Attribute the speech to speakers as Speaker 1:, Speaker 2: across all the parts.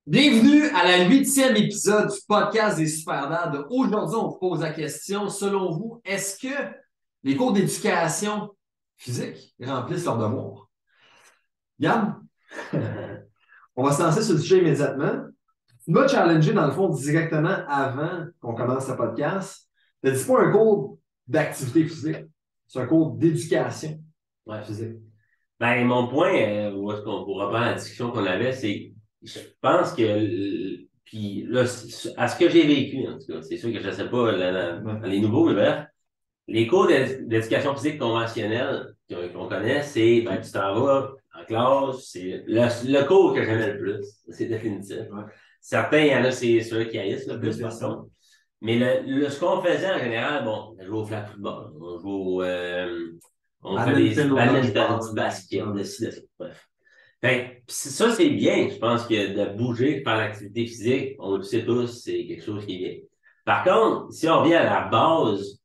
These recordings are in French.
Speaker 1: Bienvenue à la 8e épisode du podcast des Superdads. Aujourd'hui, on vous pose la question, selon vous, est-ce que les cours d'éducation physique remplissent leur devoir? Yann, on va se lancer sur le sujet immédiatement. Tu m'as challengé, dans le fond, directement avant qu'on commence le podcast. Tu dit, c'est pas un cours d'activité physique, c'est un cours d'éducation physique.
Speaker 2: Ben, mon point, où est-ce qu'on pourra prendre la discussion qu'on avait, c'est, je pense que, puis là, à ce que j'ai vécu, en tout cas, c'est sûr que je ne sais pas dans les nouveaux, mais bref, les cours d'éducation physique conventionnelle qu'on connaît, c'est, ben, tu t'en vas en classe, c'est le cours que j'aimais le plus, c'est définitif.
Speaker 1: Ouais.
Speaker 2: Certains, il y en a, c'est ceux qui haïssent le plus, par contre. Mais ce qu'on faisait en général, bon, on joue au flag football, on joue on fait des badminton, du basket, de ci, de ça. Bref. Fait, ça, c'est bien. Je pense que de bouger, de faire l'activité physique, on le sait tous, c'est quelque chose qui est bien. Par contre, si on revient à la base,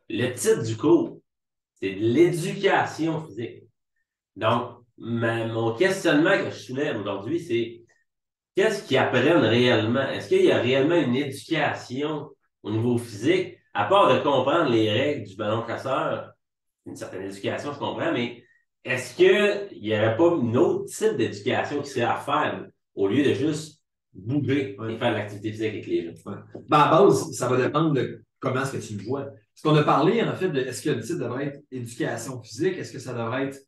Speaker 2: le titre du cours, c'est de l'éducation physique. Donc, mon questionnement que je soulève aujourd'hui, c'est qu'est-ce qu'ils apprennent réellement? Est-ce qu'il y a réellement une éducation au niveau physique, à part de comprendre les règles du ballon chasseur, une certaine éducation, je comprends, mais est-ce qu'il n'y aurait pas un autre type d'éducation qui serait à faire au lieu de juste bouger et faire de l'activité physique avec les gens?
Speaker 1: Ouais. Ben, à base, ça va dépendre de comment est-ce que tu le vois. Parce qu'on a parlé, en fait, de est-ce que le titre devrait être éducation physique? Est-ce que ça devrait être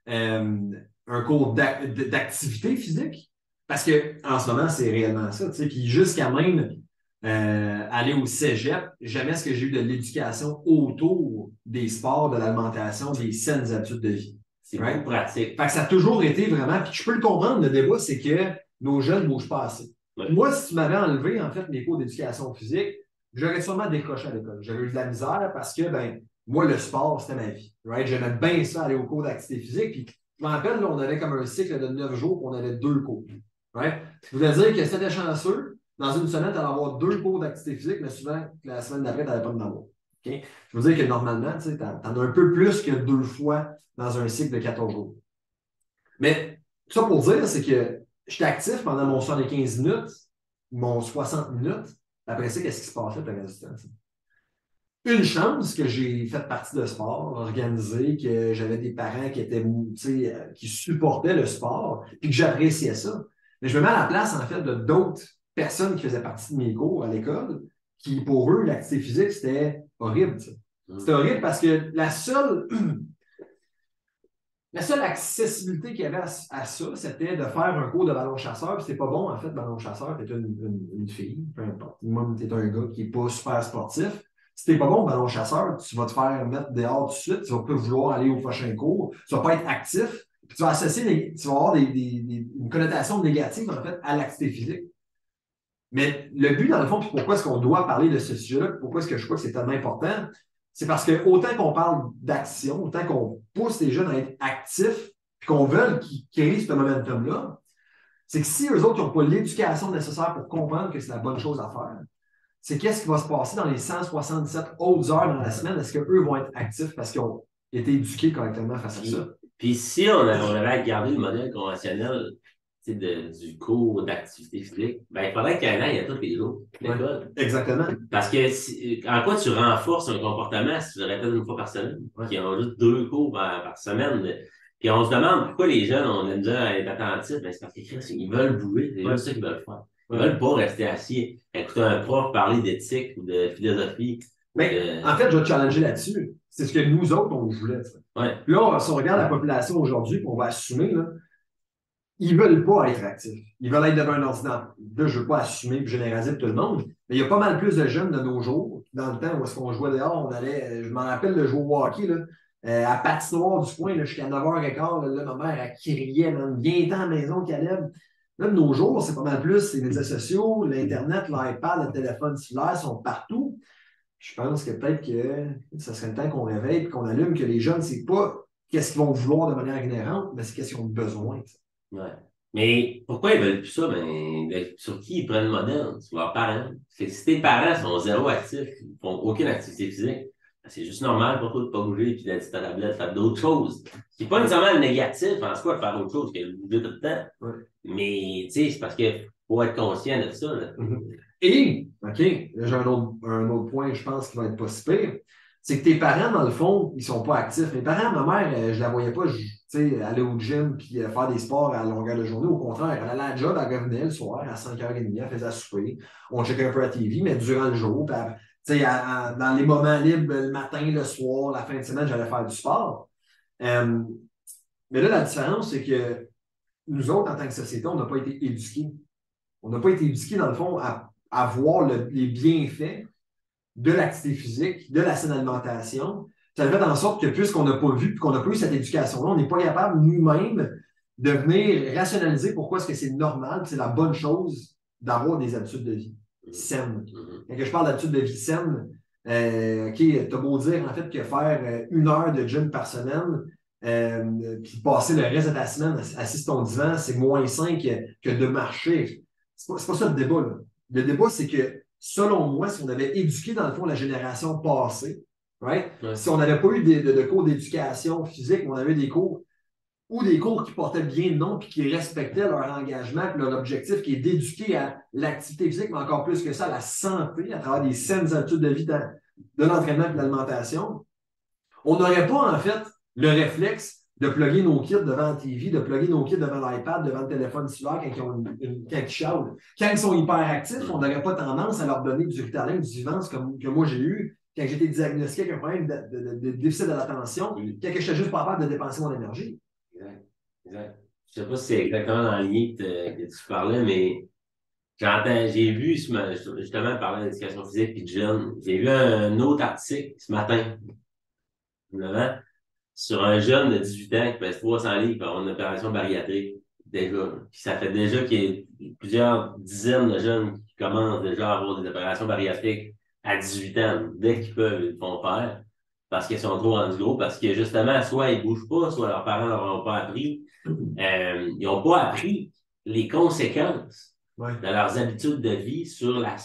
Speaker 1: un cours d'activité physique? Parce que en ce moment, c'est réellement ça. Puis jusqu'à même aller au cégep, jamais est-ce que j'ai eu de l'éducation autour des sports, de l'alimentation, des saines habitudes de vie.
Speaker 2: C'est right? Beaucoup pratique.
Speaker 1: Fait que ça a toujours été vraiment, puis je peux le comprendre, le débat, c'est que nos jeunes ne bougent pas assez. Ouais. Moi, si tu m'avais enlevé, en fait, mes cours d'éducation physique, j'aurais sûrement décroché à l'école. J'aurais eu de la misère parce que, ben, moi, le sport, c'était ma vie. Right? J'aimais bien ça, aller au cours d'activité physique. Puis, je me rappelle, là, on avait comme un cycle de 9 jours, puis on avait 2 cours. Right? Ce qui voulait dire que c'était chanceux. Dans une semaine, tu allais avoir 2 cours d'activité physique, mais souvent, la semaine d'après, tu n'allais pas en avoir. Okay? Je veux dire que normalement, tu en as un peu plus que 2 fois dans un cycle de 14 jours. Mais ça pour dire, c'est que j'étais actif pendant mon 75 minutes, mon 60 minutes. Après ça, qu'est-ce qui se passait le reste du temps? Une chance que j'ai fait partie de sport, organisé, que j'avais des parents qui étaient, qui supportaient le sport, puis que j'appréciais ça. Mais je me mets à la place, en fait, de d'autres personnes qui faisaient partie de mes cours à l'école, qui, pour eux, l'activité physique, c'était horrible. C'était horrible parce que la seule accessibilité qu'il y avait à ça, c'était de faire un cours de ballon chasseur. Puis c'est pas bon, en fait, ballon chasseur. T'es une fille, peu importe. Moi, t'es un gars qui n'est pas super sportif. Si t'es pas bon ballon chasseur, tu vas te faire mettre dehors tout de suite. Tu vas pas vouloir aller au prochain cours. Tu vas pas être actif. Puis tu vas associer, tu vas avoir une connotation négative, en fait, à l'activité physique. Mais le but, dans le fond, puis pourquoi est-ce qu'on doit parler de ce sujet-là, pourquoi est-ce que je crois que c'est tellement important, c'est parce que autant qu'on parle d'action, autant qu'on pousse les jeunes à être actifs, puis qu'on veut qu'ils créent ce momentum-là, c'est que si eux autres n'ont pas l'éducation nécessaire pour comprendre que c'est la bonne chose à faire, c'est qu'est-ce qui va se passer dans les 177 autres heures dans la semaine? Est-ce qu'eux vont être actifs parce qu'ils ont été éduqués correctement face à ça?
Speaker 2: Puis si on avait gardé le modèle conventionnel du cours d'activité physique, ben, il faudrait qu'il y en ait à tous les jours l'école.
Speaker 1: Ouais, exactement.
Speaker 2: Parce que en quoi tu renforces un comportement si tu le répètes une fois par semaine, qui ont juste 2 cours par semaine. Puis on se demande pourquoi les jeunes ont la misère à être attentifs. Ben, c'est parce qu'ils veulent bouger, c'est juste ça qu'ils veulent faire. Ils veulent pas rester assis, écouter un prof parler d'éthique ou de philosophie.
Speaker 1: Mais en fait, je vais te challenger là-dessus. C'est ce que nous autres, on voulait.
Speaker 2: Ouais.
Speaker 1: Puis là, si on regarde la population aujourd'hui, puis on va assumer, là, ils ne veulent pas être actifs. Ils veulent être devant un ordinateur. Là, je ne veux pas assumer et généraliser pour tout le monde, mais il y a pas mal plus de jeunes de nos jours. Dans le temps où est-ce qu'on jouait dehors, on allait, je m'en rappelle, le jouer au hockey, là, à patinoire du coin, jusqu'à 9h15, là, ma mère, elle criait, viens-t'en à la maison, Caleb. Là, de nos jours, c'est pas mal plus les médias sociaux, l'Internet, l'iPad, le téléphone cellulaire sont partout. Je pense que peut-être que ça serait le temps qu'on réveille et qu'on allume que les jeunes, c'est pas qu'est-ce qu'ils vont vouloir de manière inhérente, mais c'est qu'est-ce qu'ils ont besoin.
Speaker 2: Ouais. Mais pourquoi ils veulent plus ça? Ben, sur qui ils prennent le modèle? Sur leurs parents. C'est que si tes parents sont zéro actifs, ils font aucune activité physique, ben, c'est juste normal pour toi de ne pas bouger et d'être sur ta tablette, de faire d'autres choses. Ce qui n'est pas nécessairement négatif en soi de faire autre chose que de bouger tout le temps. Ouais. Mais, tu sais, c'est parce que faut être conscient de ça. Là.
Speaker 1: Et, OK, là, j'ai un autre point, je pense, qui va être pas si pire. C'est que tes parents, dans le fond, ils sont pas actifs. Mes parents, ma mère, je la voyais pas aller au gym puis faire des sports à longueur de journée. Au contraire, elle allait à la job, elle revenait le soir à 5h30, elle faisait à souper. On checkait un peu la TV, mais durant le jour, dans les moments libres, le matin, le soir, la fin de semaine, j'allais faire du sport. Mais là, la différence, c'est que nous autres, en tant que société, on n'a pas été éduqués. On n'a pas été éduqués, dans le fond, à voir les bienfaits de l'activité physique, de la saine alimentation. Ça fait en sorte que, puisqu'on n'a pas vu, puis qu'on n'a pas eu cette éducation-là, on n'est pas capable nous-mêmes de venir rationaliser pourquoi est-ce que c'est normal, c'est la bonne chose d'avoir des habitudes de vie saines. Quand je parle d'habitudes de vie saines, OK, t'as beau dire en fait que faire 1 heure de gym par semaine, puis passer le reste de ta semaine assis sur ton divan, c'est moins sain que de marcher. C'est pas ça le débat, là. Le débat, c'est que, selon moi, si on avait éduqué, dans le fond, la génération passée, right? Si on n'avait pas eu de cours d'éducation physique, on avait eu des cours qui portaient bien le nom puis qui respectaient leur engagement puis leur objectif qui est d'éduquer à l'activité physique, mais encore plus que ça, à la santé, à travers des saines habitudes de vie, de l'entraînement et de l'alimentation, on n'aurait pas, en fait, le réflexe de plugger nos kits devant la TV, de plugger nos kits devant l'iPad, devant le téléphone cellulaire quand ils chialent. Quand ils sont hyper actifs, on n'aurait pas tendance à leur donner du Ritalin, du Vivance comme que moi j'ai eu quand j'ai été diagnostiqué avec un problème de déficit de l'attention, quand j'étais juste pas capable de dépenser mon énergie.
Speaker 2: Exact. Je ne sais pas si c'est exactement dans la ligne que tu parlais, mais j'ai vu justement parler d'éducation physique et de jeunes. J'ai vu un autre article ce matin, sur un jeune de 18 ans qui pèse 300 livres pour avoir une opération bariatrique, déjà. Puis ça fait déjà qu'il y a plusieurs dizaines de jeunes qui commencent déjà à avoir des opérations bariatriques à 18 ans. Dès qu'ils peuvent, ils le font faire parce qu'ils sont trop rendus gros, parce que justement, soit ils ne bougent pas, soit leurs parents ne leur ont pas appris. Ils n'ont pas appris les conséquences de leurs habitudes de vie sur leur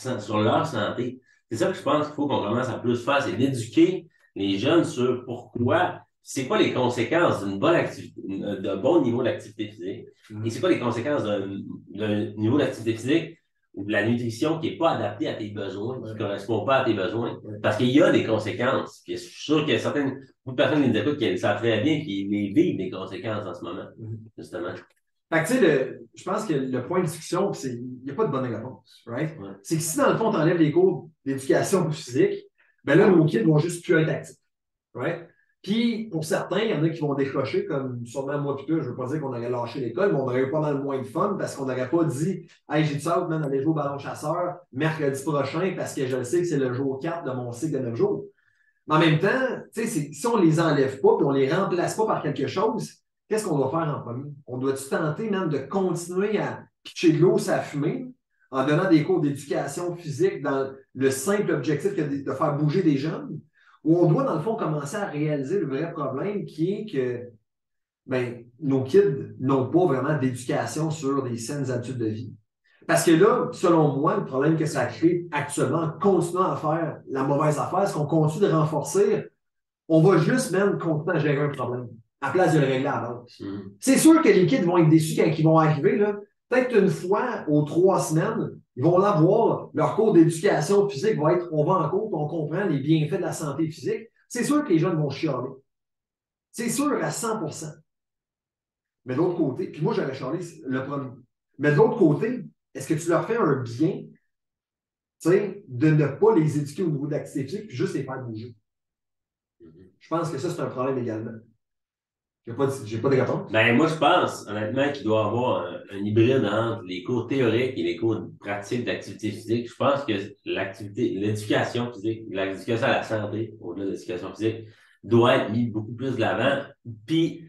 Speaker 2: santé. C'est ça que je pense qu'il faut qu'on commence à plus faire, c'est d'éduquer les jeunes sur pourquoi, c'est quoi les conséquences d'une bonne activité, d'un bon niveau d'activité physique, et c'est quoi les conséquences d'un niveau d'activité physique ou de la nutrition qui n'est pas adaptée à tes besoins, qui ne correspond pas à tes besoins. Parce qu'il y a des conséquences. Puis je suis sûr qu'il y a beaucoup de personnes qui nous écoutent qui savent très bien qu'ils vivent des conséquences en ce moment, justement.
Speaker 1: Fait que, tu sais, je pense que le point de discussion, c'est il n'y a pas de bonne réponse, right? C'est que si, dans le fond, tu enlèves les cours d'éducation physique, ben là, nos kids vont juste plus être actifs, right? Puis, pour certains, il y en a qui vont décrocher, comme sûrement moi et toi, je ne veux pas dire qu'on aurait lâché l'école, mais on aurait eu pas mal moins de fun parce qu'on n'aurait pas dit « Hey, j'ai du ça, man, aller jouer au ballon chasseur mercredi prochain parce que je le sais que c'est le jour 4 de mon cycle de 9 jours. » Mais en même temps, si on ne les enlève pas et on ne les remplace pas par quelque chose, qu'est-ce qu'on doit faire en premier? On doit-tu tenter même de continuer à pitcher de l'eau sur la fumée en donnant des cours d'éducation physique dans le simple objectif de faire bouger des jeunes? Où on doit, dans le fond, commencer à réaliser le vrai problème qui est que nos kids n'ont pas vraiment d'éducation sur des saines habitudes de vie. Parce que là, selon moi, le problème que ça crée actuellement, en continuant à faire la mauvaise affaire, c'est qu'on continue de renforcer, on va juste même continuer à gérer un problème, à place de le régler à base. C'est sûr que les kids vont être déçus quand ils vont arriver, là. Peut-être une fois aux 3 semaines, ils vont l'avoir, leur cours d'éducation physique va être, on va en cours, on comprend les bienfaits de la santé physique. C'est sûr que les jeunes vont chialer. C'est sûr à 100%. Mais de l'autre côté, puis moi j'aurais chialé le premier. Mais de l'autre côté, est-ce que tu leur fais un bien, de ne pas les éduquer au niveau de l'activité physique puis juste les faire bouger? Je pense que ça, c'est un problème également. J'ai pas de réponse.
Speaker 2: Ben, moi, je pense, honnêtement, qu'il doit y avoir un hybride entre les cours théoriques et les cours pratiques d'activité physique. Je pense que l'éducation physique, l'éducation à la santé, au-delà de l'éducation physique, doit être mise beaucoup plus de l'avant. Puis,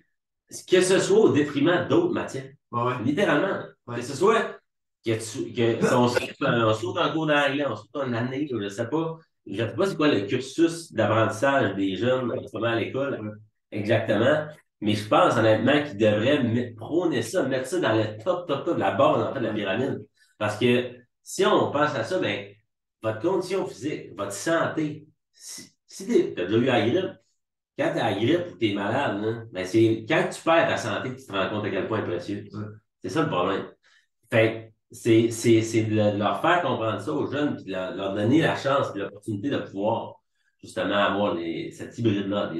Speaker 2: que ce soit au détriment d'autres matières. Littéralement. Que ce soit on saute en cours d'anglais, on saute en année, je ne sais pas. Je ne sais pas c'est quoi le cursus d'apprentissage des jeunes en ce moment à l'école. Exactement. Mais je pense honnêtement qu'ils devraient prôner ça, mettre ça dans le top de la base en fait, de la pyramide. Parce que si on pense à ça, votre condition physique, votre santé, si tu as déjà eu la grippe, quand tu as la grippe ou tu es malade, c'est quand tu perds ta santé que tu te rends compte à quel point c'est précieux. C'est ça le problème. Fait c'est de leur faire comprendre ça aux jeunes, puis de leur donner la chance, puis l'opportunité de pouvoir justement avoir cette hybride-là.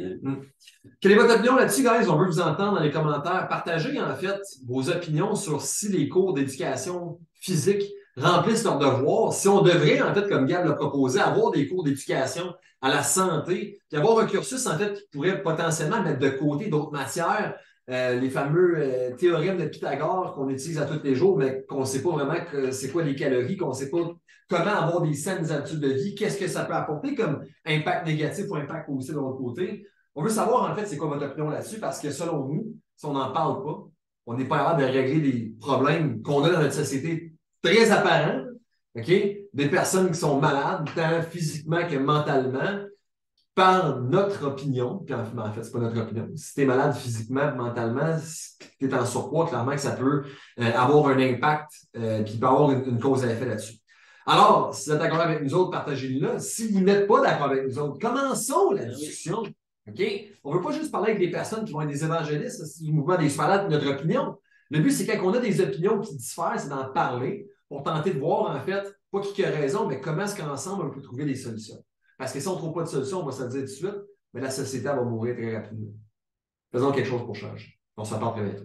Speaker 1: Quelle est votre opinion là-dessus, guys? On veut vous entendre dans les commentaires. Partagez en fait vos opinions sur si les cours d'éducation physique remplissent leurs devoirs, si on devrait, en fait, comme Gab l'a proposé, avoir des cours d'éducation à la santé, puis avoir un cursus, en fait, qui pourrait potentiellement mettre de côté d'autres matières, les fameux théorèmes de Pythagore qu'on utilise à tous les jours, mais qu'on ne sait pas vraiment c'est quoi les calories, qu'on ne sait pas comment avoir des saines habitudes de vie, qu'est-ce que ça peut apporter comme impact négatif ou impact positif de l'autre côté. On veut savoir, en fait, c'est quoi votre opinion là-dessus, parce que selon nous, si on n'en parle pas, on n'est pas capable de régler des problèmes qu'on a dans notre société très apparents, OK? Des personnes qui sont malades, tant physiquement que mentalement, par notre opinion, puis en fait, c'est pas notre opinion. Si tu es malade physiquement, mentalement, si tu es en surpoids, clairement que ça peut avoir un impact, puis il peut avoir une cause à effet là-dessus. Alors, si vous êtes d'accord avec nous autres, partagez-le là. Si vous n'êtes pas d'accord avec nous autres, commençons la discussion. OK? On ne veut pas juste parler avec des personnes qui vont être des évangélistes du mouvement des super notre opinion. Le but, c'est quand on a des opinions qui diffèrent, c'est d'en parler pour tenter de voir, en fait, pas qui a raison, mais comment est-ce qu'ensemble, on peut trouver des solutions. Parce que si on ne trouve pas de solution, on va se le dire tout de suite, mais la société va mourir très rapidement. Faisons quelque chose pour changer. On se reparle très bientôt.